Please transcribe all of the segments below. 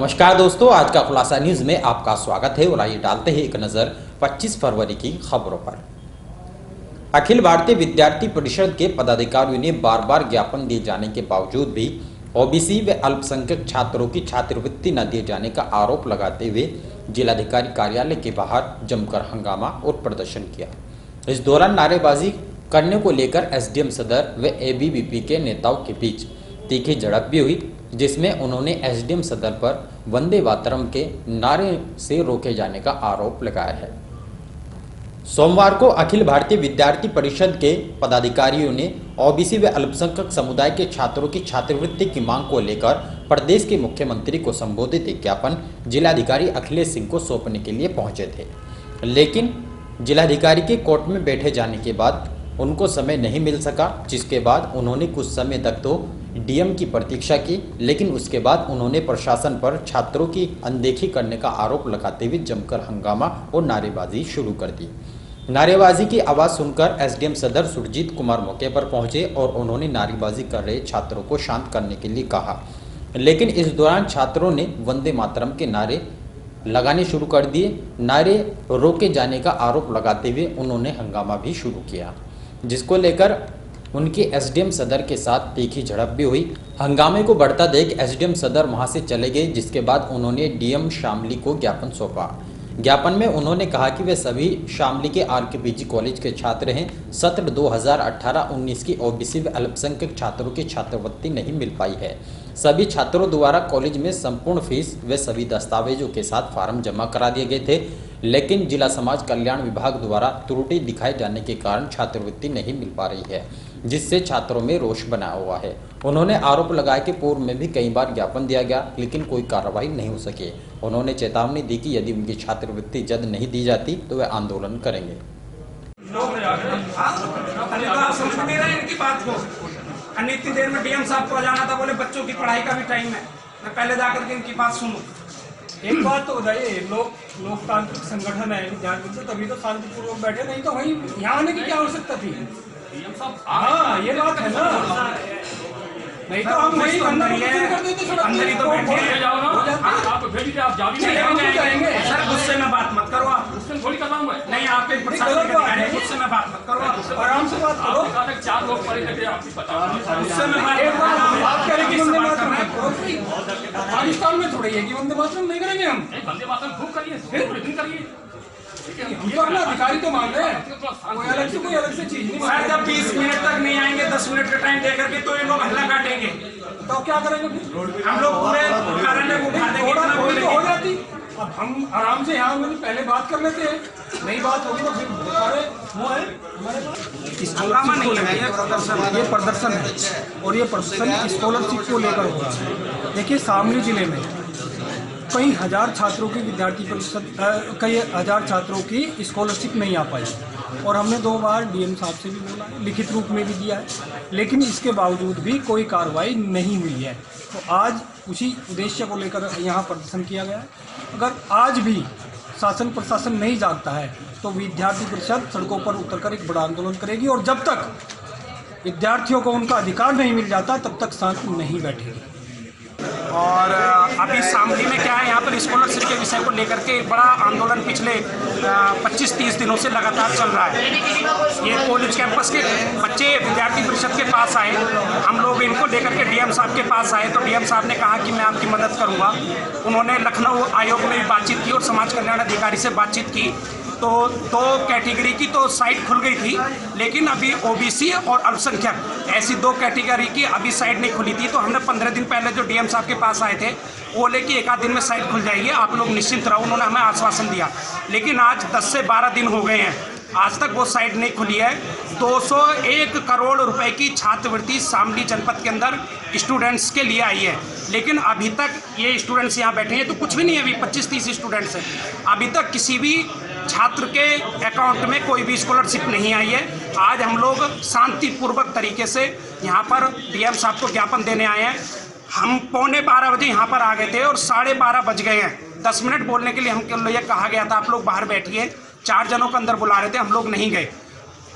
नमस्कार दोस्तों, आज का खुलासा न्यूज में आपका स्वागत है और आइए डालते हैं एक नजर 25 फरवरी की खबरों पर। अखिल भारतीय विद्यार्थी परिषद के पदाधिकारियों ने बार बार ज्ञापन दिए जाने के बावजूद भी ओबीसी व अल्पसंख्यक छात्रों की छात्रवृत्ति न दिए जाने का आरोप लगाते हुए जिलाधिकारी कार्यालय के बाहर जमकर हंगामा और प्रदर्शन किया। इस दौरान नारेबाजी करने को लेकर एसडीएम सदर व एबीवीपी के नेताओं के बीच तीखी झड़प भी हुई, जिसमें उन्होंने एसडीएम सदर पर वंदे मातरम के नारे से रोके जाने का आरोप लगाया है। सोमवार को अखिल भारतीय विद्यार्थी परिषद के पदाधिकारियों ने ओबीसी व अल्पसंख्यक समुदाय के छात्रों की छात्रवृत्ति की मांग को लेकर प्रदेश के मुख्यमंत्री को संबोधित एक ज्ञापन जिलाधिकारी अखिलेश सिंह को सौंपने के लिए पहुंचे थे, लेकिन जिलाधिकारी के कोर्ट में बैठे जाने के बाद उनको समय नहीं मिल सका, जिसके बाद उन्होंने कुछ समय तक तो डीएम की प्रतीक्षा की, लेकिन उसके बाद उन्होंने प्रशासन पर छात्रों की अनदेखी करने का आरोप लगाते हुए जमकर हंगामा और नारेबाजी शुरू कर दी। नारेबाजी की आवाज़ सुनकर एसडीएम सदर सुरजीत कुमार मौके पर पहुंचे और उन्होंने नारेबाजी कर रहे छात्रों को शांत करने के लिए कहा, लेकिन इस दौरान छात्रों ने वंदे मातरम के नारे लगाने शुरू कर दिए। नारे रोके जाने का आरोप लगाते हुए उन्होंने हंगामा भी शुरू किया, जिसको लेकर उनके एसडीएम सदर के साथ तीखी झड़प भी हुई। हंगामे को बढ़ता देख एसडीएम सदर वहां से चले गए, जिसके बाद उन्होंने डीएम शामली को ज्ञापन सौंपा। ज्ञापन में उन्होंने कहा कि वे सभी शामली के आरकेपीजी कॉलेज के छात्र हैं। सत्र 2018-19 की ओबीसी व अल्पसंख्यक छात्रों की छात्रवृत्ति नहीं मिल पाई है। सभी छात्रों द्वारा कॉलेज में संपूर्ण फीस व सभी दस्तावेजों के साथ फार्म जमा करा दिए गए थे, लेकिन जिला समाज कल्याण विभाग द्वारा त्रुटि दिखाए जाने के कारण छात्रवृत्ति नहीं मिल पा रही है, जिससे छात्रों में रोष बना हुआ है। उन्होंने आरोप लगाया कि पूर्व में भी कई बार ज्ञापन दिया गया, लेकिन कोई कार्रवाई नहीं हो सकी। उन्होंने चेतावनी दी कि यदि उनकी छात्रवृत्ति जल्द नहीं दी जाती तो वे आंदोलन करेंगे। इतनी देर में डीएम साहब को जाना था, बोले बच्चों की पढ़ाई का भी टाइम है, मैं पहले जाकर के इनकी बात सुनूं। एक बात तो बताइए, लोकतांत्रिक संगठन है विद्यार्थी, तभी तो शांतिपूर्वक बैठे, नहीं तो वही यहाँ आने की क्या आवश्यकता थी? हाँ, ये बात है ना, नहीं तो हम वही अंदर ही तो बैठे जाएंगे। सर गुस्से में बात मत करो आप, थोड़ी कर रहा हूँ मैं। नहीं आप एक प्रशासनिक अधिकारी हैं, गुस्से में बात मत करो आप, आराम से बात करो। 4 लोग पढ़े लिखे आपको पता, गुस्से में बात करेंगे वंदे मातरम पाकिस्तान में थोड़ी है कि वंदे मातरम नहीं करेंगे हम। वंदे मातरम खूब करिए, फिर करिए। हम तो अपना अधिकारी तो मांग रहे हैं, कोई अलग से चीज नहीं। सर जब 20 मिनट तक नहीं आएंगे, 10 मिनट का टाइम देकर के तो ये लोग हल्ला काटेंगे, तो क्या करेंगे? हम लोग पूरे कार्यालय को उठा देंगे, इतना बोलेंगे। हो जाती। अब हम आराम से यहाँ पहले बात कर लेते हैं, नई बात होगी तो फिर वो है हंगामा नहीं है, ये प्रदर्शन है और ये प्रदर्शन स्कॉलरशिप को लेकर हो रहा है। देखिए, शामली जिले में कई हजार छात्रों की विद्यार्थी परिषद कई हजार छात्रों की स्कॉलरशिप नहीं आ पाई और हमने 2 बार डीएम साहब से भी बोला है, लिखित रूप में भी दिया है, लेकिन इसके बावजूद भी कोई कार्रवाई नहीं हुई है। तो आज उसी उद्देश्य को लेकर यहाँ प्रदर्शन किया गया है। अगर आज भी शासन प्रशासन नहीं जागता है तो विद्यार्थी परिषद सड़कों पर उतरकर एक बड़ा आंदोलन करेगी और जब तक विद्यार्थियों को उनका अधिकार नहीं मिल जाता तब तक शांत नहीं बैठेगी। और अभी शामली में क्या है, यहाँ पर स्कॉलरशिप के विषय को लेकर के बड़ा आंदोलन पिछले 25-30 दिनों से लगातार चल रहा है। ये कॉलेज कैंपस के बच्चे विद्यार्थी परिषद के पास आए, हम लोग इनको लेकर के डीएम साहब के पास आए तो डीएम साहब ने कहा कि मैं आपकी मदद करूँगा। उन्होंने लखनऊ आयोग में भी बातचीत की और समाज कल्याण अधिकारी से बातचीत की, तो 2 कैटेगरी की तो साइट खुल गई थी, लेकिन अभी ओबीसी और अल्पसंख्यक ऐसी 2 कैटेगरी की अभी साइट नहीं खुली थी। तो हमने 15 दिन पहले जो डीएम साहब के पास आए थे वो बोले कि 1 आध दिन में साइट खुल जाएगी, आप लोग निश्चिंत रहो। उन्होंने हमें आश्वासन दिया, लेकिन आज 10 से 12 दिन हो गए हैं, आज तक वो साइट नहीं खुली है। 201 करोड़ रुपए की छात्रवृत्ति शामली जनपद के अंदर स्टूडेंट्स के लिए आई है, लेकिन अभी तक ये स्टूडेंट्स यहाँ बैठे हैं तो कुछ भी नहीं है। अभी 25-30 स्टूडेंट्स हैं, अभी तक किसी भी छात्र के अकाउंट में कोई भी स्कॉलरशिप नहीं आई है। आज हम लोग शांतिपूर्वक तरीके से यहाँ पर डीएम साहब को ज्ञापन देने आए हैं। हम 11:45 बजे यहाँ पर आ गए थे और 12:30 बज गए हैं। 10 मिनट बोलने के लिए हमको ये कहा गया था आप लोग बाहर बैठिए, 4 जनों को अंदर बुला रहे थे, हम लोग नहीं गए।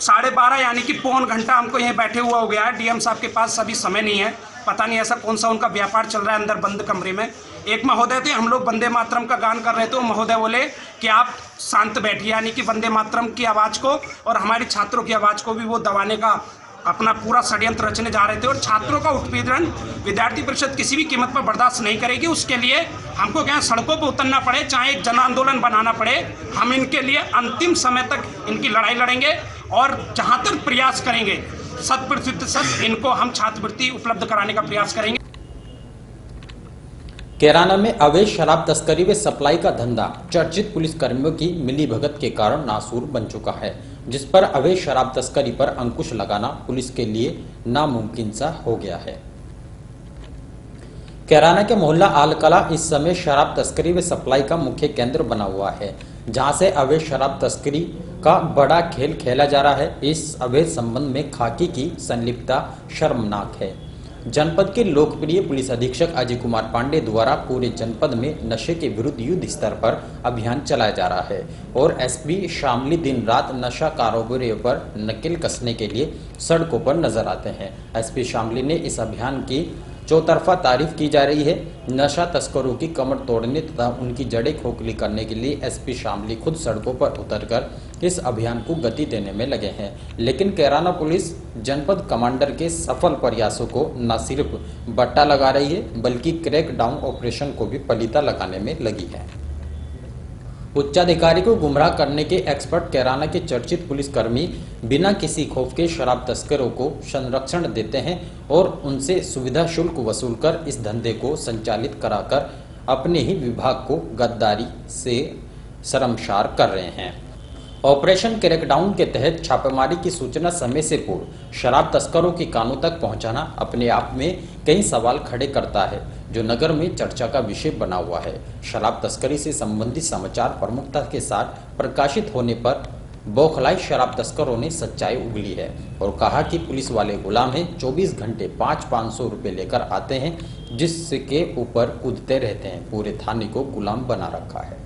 12:30 यानी कि पौन घंटा हमको यहीं बैठे हुआ हो गया है। डीएम साहब के पास अभी समय नहीं है, पता नहीं ऐसा कौन सा उनका व्यापार चल रहा है अंदर बंद कमरे में। एक महोदय थे, हम लोग वंदे मातरम का गान कर रहे थे, तो महोदय बोले कि आप शांत बैठिए, यानी कि वंदे मातरम की आवाज़ को और हमारे छात्रों की आवाज़ को भी वो दबाने का अपना पूरा षड्यंत्र रचने जा रहे थे। और छात्रों का उत्पीड़न विद्यार्थी परिषद किसी भी कीमत पर बर्दाश्त नहीं करेगी। उसके लिए हमको क्या सड़कों पर उतरना पड़े, चाहे एक जन आंदोलन बनाना पड़े, हम इनके लिए अंतिम समय तक इनकी लड़ाई लड़ेंगे और जहाँ तक प्रयास करेंगे 100% इनको हम छात्रवृत्ति उपलब्ध कराने का प्रयास करेंगे। कैराना में अवैध शराब तस्करी व सप्लाई का धंधा चर्चित पुलिसकर्मियों की मिलीभगत के कारण नासूर बन चुका है, जिस पर अवैध शराब तस्करी पर अंकुश लगाना पुलिस के लिए नामुमकिन सा हो गया है। कैराना के मोहल्ला आलकला इस समय शराब तस्करी व सप्लाई का मुख्य केंद्र बना हुआ है, जहां से अवैध शराब तस्करी का बड़ा खेल खेला जा रहा है। इस अवैध संबंध में खाकी की संलिप्तता शर्मनाक है। जनपद के लोकप्रिय पुलिस अधीक्षक अजय कुमार पांडे द्वारा पूरे जनपद में नशे के विरुद्ध युद्ध स्तर पर अभियान चलाया जा रहा है और एसपी शामली दिन रात नशा कारोबारियों पर नकेल कसने के लिए सड़कों पर नजर आते हैं। एसपी शामली ने इस अभियान की चौतरफा तारीफ की जा रही है। नशा तस्करों की कमर तोड़ने तथा उनकी जड़ें खोखली करने के लिए एसपी शामली खुद सड़कों पर उतरकर इस अभियान को गति देने में लगे हैं। लेकिन कैराना पुलिस जनपद कमांडर के सफल प्रयासों को न सिर्फ बट्टा लगा रही है, बल्कि क्रैक डाउन ऑपरेशन को भी पलीता लगाने में लगी है। उच्चाधिकारी को गुमराह करने के एक्सपर्ट कैराना के चर्चित पुलिसकर्मी बिना किसी खौफ के शराब तस्करों को संरक्षण देते हैं और उनसे सुविधा शुल्क वसूलकर इस धंधे को संचालित कराकर अपने ही विभाग को गद्दारी से शर्मसार कर रहे हैं। ऑपरेशन क्रैकडाउन के तहत छापेमारी की सूचना समय से पूर्व शराब तस्करों के कानों तक पहुंचाना अपने आप में कई सवाल खड़े करता है, जो नगर में चर्चा का विषय बना हुआ है। शराब तस्करी से संबंधित समाचार प्रमुखता के साथ प्रकाशित होने पर बौखलाए शराब तस्करों ने सच्चाई उगली है और कहा कि पुलिस वाले गुलाम हैं, 24 घंटे 500-500 रुपए लेकर आते हैं, जिसके ऊपर कूदते रहते हैं। पूरे थाने को गुलाम बना रखा है।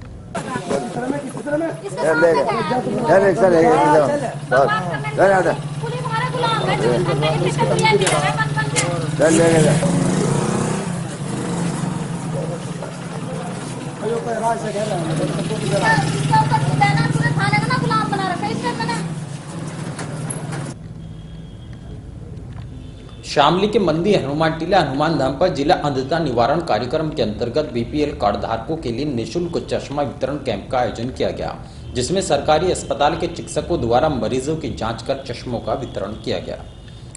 शामली के मंदिर हनुमान टीला हनुमान धाम पर जिला अंधता निवारण कार्यक्रम के अंतर्गत बीपीएल कार्ड धारकों के लिए निःशुल्क चश्मा वितरण कैंप का आयोजन किया गया, जिसमें सरकारी अस्पताल के चिकित्सकों द्वारा मरीजों की जांच कर चश्मों का वितरण किया गया।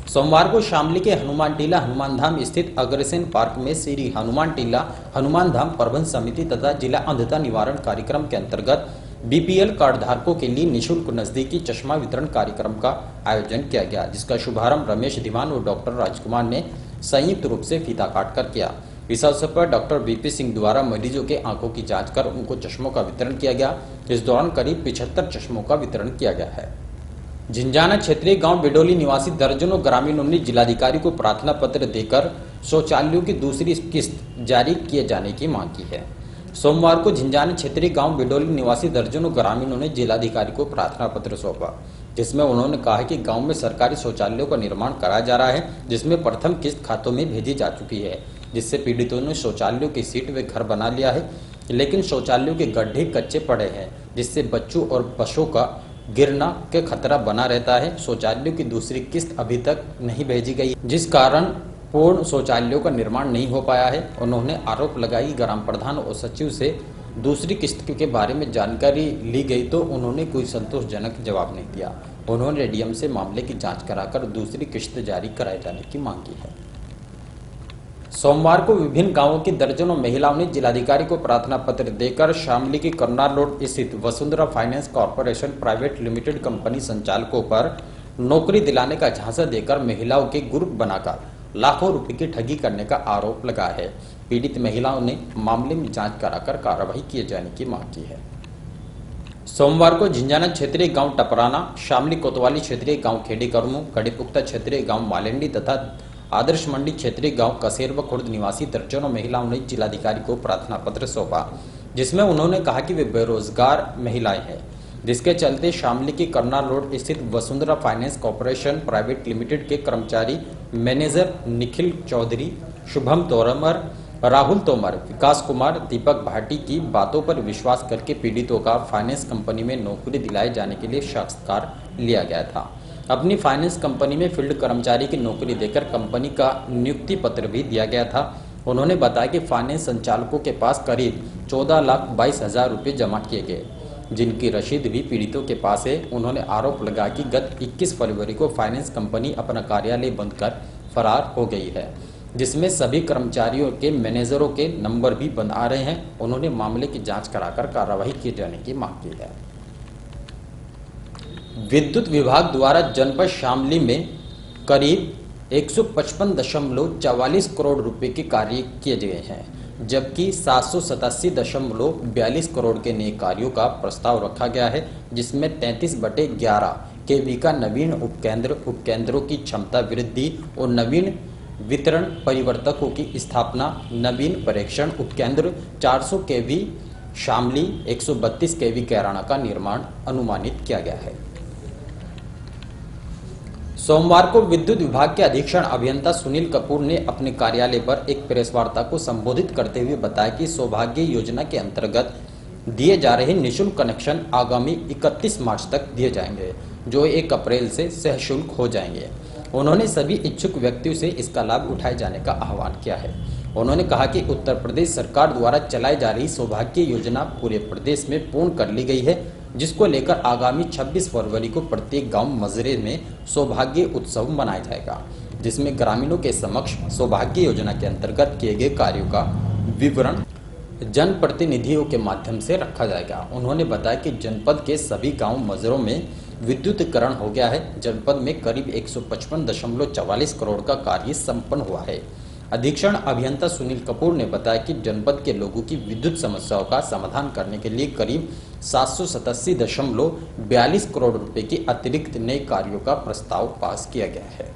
सोमवार को शामली के हनुमान टीला हनुमान धाम स्थित अग्रसेन पार्क में श्री हनुमान टीला हनुमान धाम प्रबंध समिति तथा जिला अंधता निवारण कार्यक्रम के अंतर्गत बीपीएल कार्ड धारकोों के लिए निःशुल्क नजदीकी चश्मा वितरण कार्यक्रम का आयोजन किया गया, जिसका शुभारंभ रमेश धीमान और डॉक्टर राजकुमार ने संयुक्त रूप से फीता काटकर किया। इस अवसर पर डॉक्टर बीपी सिंह द्वारा मरीजों के आंखों की जांच कर उनको चश्मों का वितरण किया गया। इस दौरान करीब 75 चश्मों का वितरण किया गया है। झिंझाना क्षेत्रीय गांव बिडोली निवासी दर्जनों ग्रामीणों ने जिलाधिकारी को प्रार्थना पत्र देकर शौचालयों की दूसरी किस्त जारी किए जाने की मांग की है। सोमवार को झिंझाना क्षेत्रीय गांव बिडोली निवासी दर्जनों ग्रामीणों ने जिलाधिकारी को प्रार्थना पत्र सौंपा, जिसमें उन्होंने कहा कि गांव में सरकारी शौचालयों का निर्माण कराया जा रहा है, जिसमें प्रथम किस्त खातों में भेजी जा चुकी है, जिससे पीड़ितों ने शौचालयों की सीट व घर बना लिया है, लेकिन शौचालयों के गड्ढे कच्चे पड़े हैं, जिससे बच्चों और पशुओं का गिरना के खतरा बना रहता है। शौचालयों की दूसरी किस्त अभी तक नहीं भेजी गई, जिस कारण पूर्ण शौचालयों का निर्माण नहीं हो पाया है। उन्होंने आरोप लगाई ग्राम प्रधान और सचिव से दूसरी किस्त के बारे में जानकारी ली गई तो उन्होंने कोई संतोषजनक जवाब नहीं दिया। उन्होंने डीएम से मामले की जांच कराकर दूसरी किस्त जारी कराए जाने की मांग की है। सोमवार को विभिन्न गांवों की दर्जनों महिलाओं ने जिलाधिकारी को प्रार्थना पत्र देकर शामली की करनाल रोड स्थित Vasundhara finance corporation private limited company संचालकों पर नौकरी दिलाने का झांसा देकर महिलाओं के ग्रुप बनाकर लाखों रुपए की ठगी करने का आरोप लगा है। पीड़ित महिलाओं ने मामले में जांच कराकर कार्रवाई किए जाने की मांग की है। सोमवार को झिंझाना क्षेत्रीय गांव टपराना, शामली कोतवाली क्षेत्रीय गांव खेड़ी करमू, कड़ीपुख्ता क्षेत्रीय गांव मालेंडी तथा आदर्श मंडी क्षेत्रीय गांव कसेर व खुर्द निवासी दर्जनों महिलाओं ने जिलाधिकारी को प्रार्थना पत्र सौंपा, जिसमें उन्होंने कहा कि वे बेरोजगार महिलाएं हैं, जिसके चलते शामली की करनाल रोड स्थित Vasundhara finance corporation private limited के कर्मचारी मैनेजर निखिल चौधरी, शुभम तोरमर, राहुल तोमर, विकास कुमार, दीपक भाटी की बातों पर विश्वास करके पीड़ितों का फाइनेंस कंपनी में नौकरी दिलाए जाने के लिए साक्षात्कार लिया गया था। अपनी फाइनेंस कंपनी में फील्ड कर्मचारी की नौकरी देकर कंपनी का नियुक्ति पत्र भी दिया गया था। उन्होंने बताया कि फाइनेंस संचालकों के पास करीब 14,22,000 रुपये जमा किए गए, जिनकी रसीद भी पीड़ितों के पास है। उन्होंने आरोप लगाया कि गत 21 फरवरी को फाइनेंस कंपनी अपना कार्यालय बंद कर फरार हो गई है, जिसमें सभी कर्मचारियों के मैनेजरों के नंबर भी बंद आ रहे हैं। उन्होंने मामले की जांच कराकर कार्रवाई किए जाने की मांग की है। विद्युत विभाग द्वारा जनपद शामली में करीब 155.44 करोड़ रुपए के कार्य किए गए हैं, जबकि 787.42 करोड़ के नए कार्यों का प्रस्ताव रखा गया है, जिसमें 33/11 केवी का नवीन उपकेंद्रों की क्षमता वृद्धि और नवीन वितरण परिवर्तकों की स्थापना, नवीन परीक्षण उपकेंद्र 400 केवी शामली, 132 केवी कैराना का निर्माण अनुमानित किया गया है। सोमवार को विद्युत विभाग के अधीक्षण अभियंता सुनील कपूर ने अपने कार्यालय पर एक प्रेस वार्ता को संबोधित करते हुए बताया कि सौभाग्य योजना के अंतर्गत दिए जा रहे निःशुल्क कनेक्शन आगामी 31 मार्च तक दिए जाएंगे, जो 1 अप्रैल से सशुल्क हो जाएंगे। उन्होंने सभी इच्छुक व्यक्तियों से इसका लाभ उठाए जाने का आह्वान किया है। उन्होंने कहा कि उत्तर प्रदेश सरकार द्वारा चलाई जा रही सौभाग्य योजना पूरे प्रदेश में पूर्ण कर ली गई है, जिसको लेकर आगामी 26 फरवरी को प्रत्येक गांव मजरे में सौभाग्य उत्सव मनाया जाएगा, जिसमें ग्रामीणों के समक्ष सौभाग्य योजना के अंतर्गत किए गए कार्यों का विवरण जनप्रतिनिधियों के माध्यम से रखा जाएगा। उन्होंने बताया कि जनपद के सभी गांव मजरों में विद्युतीकरण हो गया है। जनपद में करीब 155.44 करोड़ का कार्य संपन्न हुआ है। अधीक्षण अभियंता सुनील कपूर ने बताया कि जनपद के लोगों की विद्युत समस्याओं का समाधान करने के लिए करीब 787.42 करोड़ रुपए के अतिरिक्त नए कार्यों का प्रस्ताव पास किया गया है।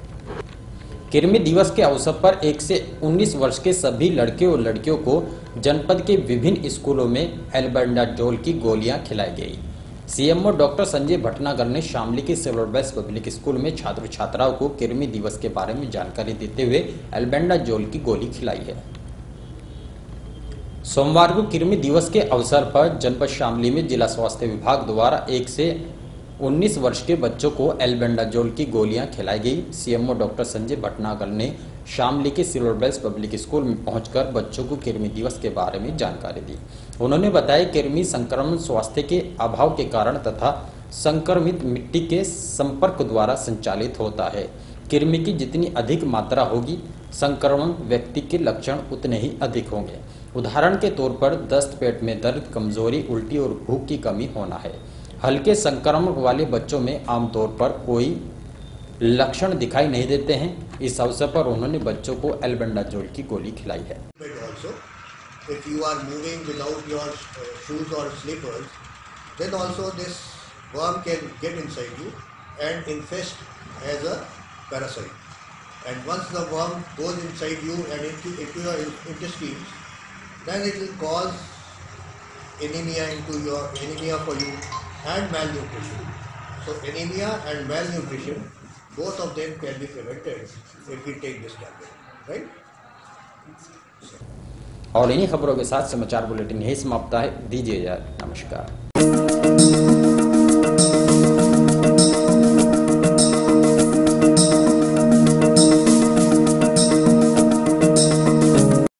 कृमि दिवस के अवसर पर 1 से 19 वर्ष के सभी लड़के और लड़कियों को जनपद के विभिन्न स्कूलों में एल्बेंडाजोल की गोलियां खिलाई गई। सीएमओ डॉक्टर संजय भटनागर ने शामली के सिल्वर बेल्स पब्लिक स्कूल में छात्र छात्राओं को कृमि दिवस के बारे में जानकारी देते हुए एल्बेंडाजोल की गोली खिलाई है। सोमवार को कृमि दिवस के अवसर पर जनपद शामली में जिला स्वास्थ्य विभाग द्वारा 1 से 19 वर्ष के बच्चों को एल्बेंडाजोल की गोलियां खिलाई गई। सीएमओ डॉक्टर संजय भटनागर ने शामली के सिल्वर बेल्स पब्लिक स्कूल में पहुंचकर बच्चों को कृमि दिवस के बारे में जानकारी दी। उन्होंने बताया कृमि संक्रमण स्वास्थ्य के अभाव के कारण तथा संक्रमित मिट्टी के संपर्क द्वारा संचालित होता है। कृमि की जितनी अधिक मात्रा होगी, संक्रमण व्यक्ति के लक्षण उतने ही अधिक होंगे। उदाहरण के तौर पर दस्त, पेट में दर्द, कमजोरी, उल्टी और भूख की कमी होना है। हल्के संक्रमण वाले बच्चों में आमतौर पर कोई लक्षण दिखाई नहीं देते हैं। इस अवसर पर उन्होंने बच्चों को एल्बेंडाजोल की गोली खिलाई है। If you are moving without your shoes or slippers, then also this worm can get inside you and infest as a parasite. And once the worm goes inside you and into your intestines, then it will cause anemia for you and malnutrition. So anemia and malnutrition, both of them can be prevented if we take this tablet, right? और इन्हीं खबरों के साथ समाचार bulletin यही समाप्त है। दीजिए नमस्कार।